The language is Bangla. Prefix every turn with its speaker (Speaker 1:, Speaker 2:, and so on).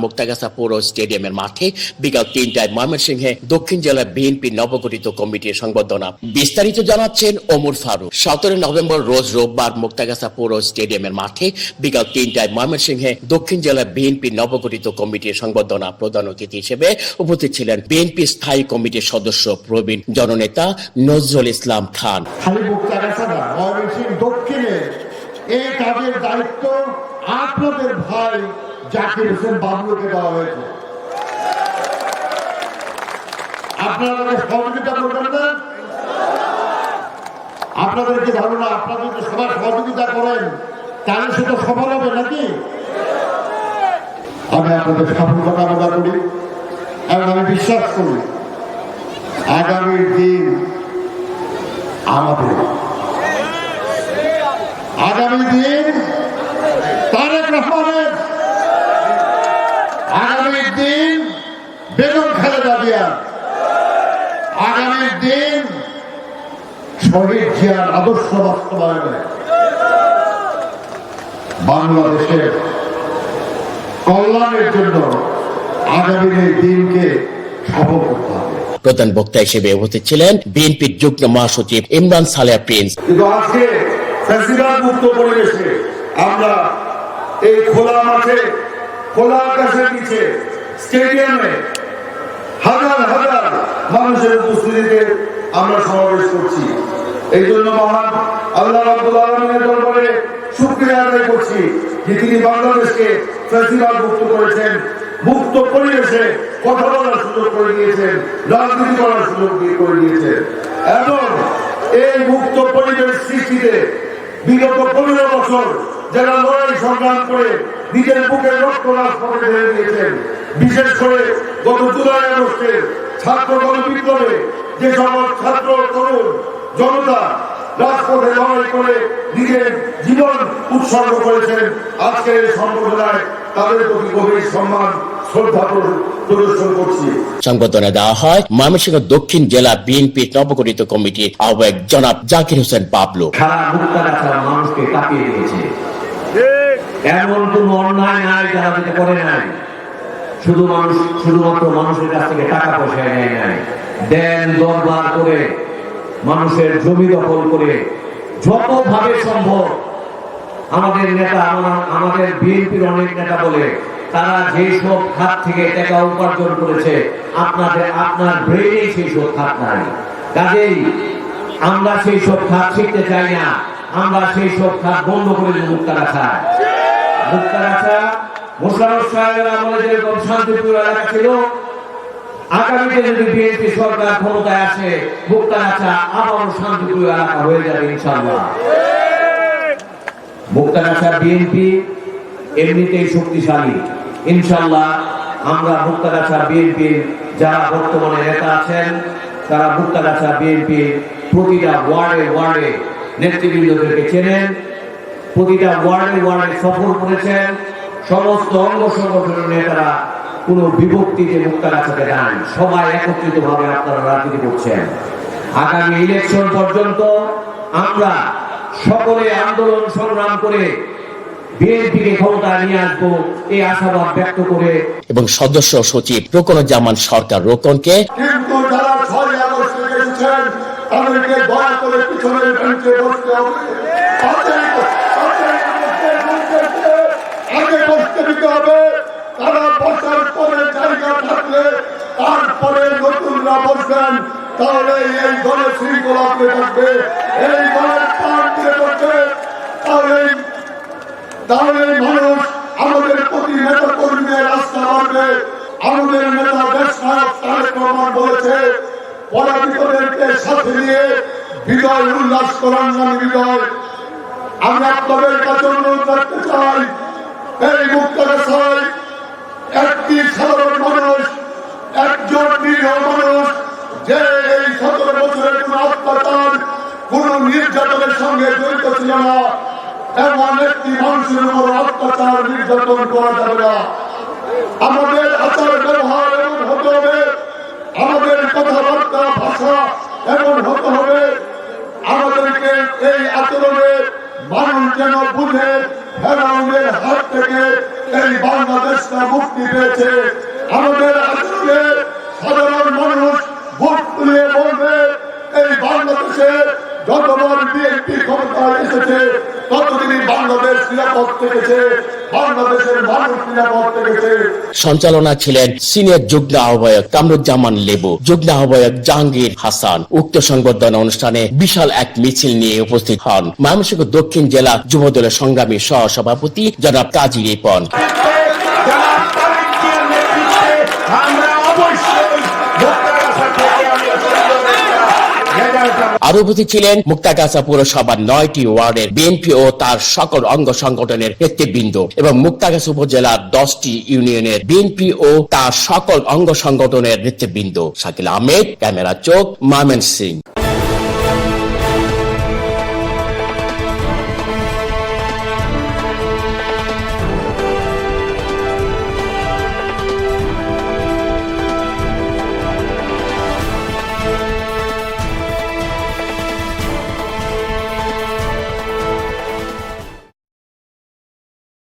Speaker 1: মুক্তাগাছা পৌর স্টেডিয়ামের মাঠে বিকাল ৩টায় ময়মনসিংহে দক্ষিণ জেলা বিএনপি নবগঠিত কমিটির সংবর্ধনা। বিস্তারিত জানাচ্ছেন ওমর ফারুক। ১৭ নভেম্বর রোজ রোববার মুক্তাগাছা পৌর স্টেডিয়ামের মাঠে বিকাল ৩টায় ময়মনসিংহে দক্ষিণ জেলা বিএনপি নবগঠিত কমিটির সংবর্ধনা। প্রধান অতিথি হিসেবে উপস্থিত ছিলেন বিএনপি স্থায়ী কমিটির সদস্য প্রবীণ জননেতা নজরুল ইসলাম খান।
Speaker 2: দক্ষিণে এই কাজের দায়িত্ব আপনাদের ভাই জাকির হোসেন বাবলুকে দেওয়া হয়েছে। আপনারা সহযোগিতা করবেন না? আপনাদের কি ধারণা আপনারা যদি সবাই সহযোগিতা করেন তাহলে সেটা সফল হবে নাকি? আমি আপনাদের সফলতা কামনা করি এবং আমি বিশ্বাস করি আগামী দিন আমাদের তারেক রহমানের, আগামী দিন বেগম খালেদা জিয়া, আগামী দিন শহীদ জিয়ার আদর্শ বাস্তবায়নে বাংলাদেশের কল্যাণের জন্য আগামী এই দিনকে সফল করতে হবে।
Speaker 1: প্রধান বক্তা হিসেবে উপস্থিত ছিলেন বিএনপির যুগ্ম মহাসচিব ইমরান সালেহ প্রিন্স।
Speaker 3: কিন্তু আজকে ফ্যাসিবাদ মুক্ত পরিবেশে আমরা এই খোলা মাঠে, খোলা আকাশের নিচে, স্টেডিয়ামে হাজার হাজার মানুষের উপস্থিতিতে আমরা সমাবেশ করছি। এই জন্য মহান আল্লাহ রাব্বুল আলামিনের দরবারে শুকরিয়া আদায় করছি যে তিনি বাংলাদেশকে ফ্যাসিবাদ মুক্ত করেছেন, মুক্ত পরিবেশে কথা বলার সুযোগ করে দিয়েছেন, রাজনীতি করার সুযোগ করে দিয়েছেন এবং এই মুক্ত পরিবেশ সৃষ্টিতে বিগত ১৫ বছর যারা লড়াই সংগ্রাম করে নিজের বুকের রক্ত রাজপথে ঢেলে দিয়েছেন, বিশেষ করে গত জুলাই আগস্টের ছাত্র গণবিপ্লবে যে সকল ছাত্র তরুণ জনতা রাজপথে লড়াই করে নিজের জীবন উৎসর্গ করেছেন, আজকের এই সম্বর্ধনায় তাদের প্রতি গভীর সম্মান শ্রদ্ধা প্রদর্শন করছি।
Speaker 1: সংবর্ধনা দেওয়া হয় ময়মনসিংহ দক্ষিণ জেলা বিএনপির নবগঠিত কমিটির আহ্বায়ক জনাব জাকির হোসেন বাবলু।
Speaker 4: সারা মুক্তাগাছার মানুষকে কাঁপিয়ে দিয়েছে। এমন কোন অন্যায় নাই যারা যেটা করে নাই। শুধুমাত্র মানুষের কাছ থেকে টাকা পয়সা নেয় নাই, দেন দরবার করে মানুষের জমি দখল করে যতভাবে সম্ভব আমাদের নেতা, আমাদের বিএনপির অনেক নেতা বলে তারা যেসব খাত থেকে টাকা উপার্জন করেছে আপনার ব্রেনে সেই সব খাত নাই। কাজেই আমরা সেই সব খাত শিখতে চাই না, আমরা সেই সব খাত বন্ধ করে দিই। মুক্তাগাছা মোশাররফ সাহেবের আমলে যেরকম শান্তিপুর এলাকা ছিল, আগামীতে যদি বিএনপি সরকার ক্ষমতায় আসে মুক্তাগাছা আবারও শান্তিপুর এলাকা হয়ে যাবে ইনশাআল্লাহ। মুক্তাগাছা বিএনপি এমনিতেই শক্তিশালী, ইনশাআল্লাহ আমরা মুক্তাগাছা বিএনপির যারা বর্তমানে নেতা আছেন তারা মুক্তাগাছা বিএনপির প্রতিটা ওয়ার্ডে নেতৃবৃন্দদেরকে চেনেন, প্রতিটা ওয়ার্ডে সফর করেছেন। সমস্ত অঙ্গ সংগঠনের নেতারা কোনো বিভক্তিতে মুক্তাগাছাতে নাই, সবাই একত্রিত ভাবে আপনারা রাজনীতি করছেন। আগামী ইলেকশন পর্যন্ত আমরা সকলে আন্দোলন সংগ্রাম করে বিএনপিকে ক্ষমতায় নিয়ে আসবো এই আশাবাদ ব্যক্ত করে
Speaker 1: এবং সদস্য সচিব রোকনুজ্জামান সরকার রোকনকে
Speaker 2: কিন্তু যারা ৬ আগস্ট থেকে এসেছেন তাদেরকে দয়া করে পিছনের বেঞ্চে বসতে হবে, আগে বসতে দিতে হবে। তারা বসার পরে জায়গা থাকলে তারপরে নতুনরা বসবেন, তাহলে এই দলের শৃঙ্খলা থাকবে, এই দলের পাঠ দিয়ে বসবে, তাহলে মানুষ আমাদের প্রতি নেতা কর্মীদের রাস্তা মারবে। আমাদের নেতা দেশ নায়ক তারেক রহমান বলেছে পরাজিতদেরকে সাথে নিয়ে বিজয় উল্লাস করার নামে বিজয়। আমরা আপনাদের কাছে অনুরোধ করতে চাই, এই মুক্তাগাছায় একটি সাধারণ মানুষ, একজন নিরীহ মানুষ যে এই ১৭ বছরের কোন অত্যাচার, কোন নির্যাতনের সঙ্গে জড়িত ছিল না, এমন একটি মানুষের উপর অত্যাচার নির্যাতন করা যাবে না। আমাদের আচার ব্যবহার এমন হতে হবে, আমাদের কথাবার্তা ভাষা এমন হতে হবে, আমাদেরকে এই আচরণে মানুষ যেন বুঝে ফেরাউনের হাত থেকে এই বাংলাদেশটা মুক্তি পেয়েছে। আমাদের আজকে সাধারণ মানুষ ভোট তুলে বলবে এই বাংলাদেশে যতবার বিএনপি ক্ষমতায় এসেছে ততদিনই বাংলাদেশ নিরাপদ থেকেছে, বাংলাদেশের মানুষ নিরাপদ থেকেছে।
Speaker 1: সঞ্চালনা ছিলেন সিনিয়র যুগ্ম আহ্বায়ক কামরুজ্জামান লেবু, যুগ্ম আহ্বায়ক জাহাঙ্গীর হাসান। উক্ত সংবর্ধনা অনুষ্ঠানে বিশাল এক মিছিল নিয়ে উপস্থিত হন ময়মনসিংহ দক্ষিণ জেলা যুবদলের সংগ্রামী সহ সভাপতি জনাব কাজী রিপন। আরো উপস্থিত ছিলেন মুক্তাগাছা পৌরসভার 9টি ওয়ার্ডের বিএনপি ও তার সকল অঙ্গ সংগঠনের নেতৃবৃন্দ এবং মুক্তাগাছা উপজেলার 10টি ইউনিয়নের বিএনপি ও তার সকল অঙ্গ সংগঠনের নেতৃবৃন্দ। শাকিল আহমেদ, ক্যামেরা চোখ, ময়মনসিংহ।